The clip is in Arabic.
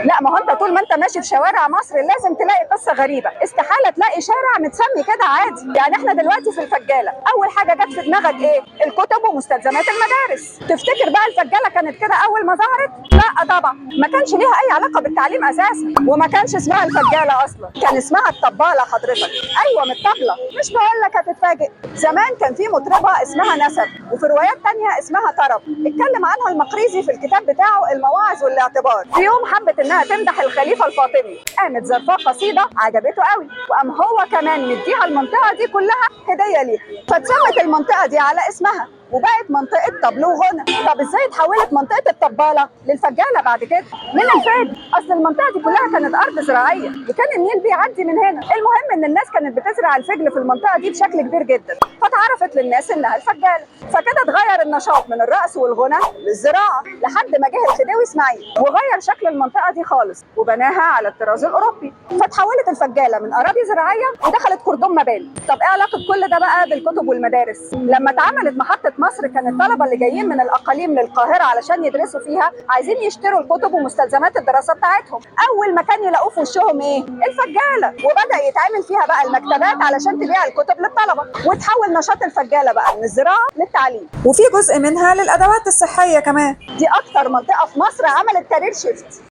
لا، ما هو انت طول ما انت ماشي في شوارع مصر لازم تلاقي قصه غريبه، استحاله تلاقي شارع متسمي كده عادي. يعني احنا دلوقتي في الفجاله، اول حاجه جت في دماغك ايه؟ الكتب ومستلزمات المدارس. تفتكر بقى الفجاله كانت كده اول ما ظهرت؟ لا طبعا، ما كانش ليها اي علاقه بالتعليم اساسا، وما كانش اسمها الفجاله اصلا، كان اسمها الطباله حضرتك. ايوه من الطبله، مش بقول لك هتتفاجئ. زمان كان في مطربه اسمها نسب، وفي روايات تانية اسمها طرب، اتكلم عنها المقريزي في الكتاب بتاعه المواعظ والاعتبار. في يوم حبت انها تمدح الخليفه الفاطمي، قامت ظرفاه قصيده عجبته قوي، وقام هو كمان مديها المنطقه دي كلها هديه ليها، فاتسمت المنطقه دي على اسمها وبقت منطقه طبل وغنى. طب ازاي اتحولت منطقه الطباله للفجاله بعد كده؟ من الفجر، اصل المنطقه دي كلها كانت ارض زراعيه وكان النيل بيعدي من هنا. المهم ان الناس كانت بتزرع الفجل في المنطقه دي بشكل كبير جدا، فتعرفت للناس انها الفجاله، فكده اتغير النشاط من الرقص والغنى للزراعه، لحد ما جه الخديوي اسماعيل وغير شكل المنطقه دي خالص وبناها على الطراز الاوروبي، فتحولت الفجاله من اراضي زراعيه ودخلت كردون مباني. طب ايه علاقه كل ده بقى بالكتب والمدارس؟ لما اتعملت محطه مصر كان الطلبه اللي جايين من الاقاليم للقاهره علشان يدرسوا فيها عايزين يشتروا الكتب ومستلزمات الدراسه بتاعتهم. اول مكان يلاقوه في وشهم ايه؟ الفجاله، وبدا يتعمل فيها بقى المكتبات علشان تبيع الكتب للطلبه، وتحول نشاط الفجاله بقى من الزراعه للتعليم، وفي جزء منها للادوات الصحيه كمان. دي اكتر منطقه في مصر عملت كارير شيفت.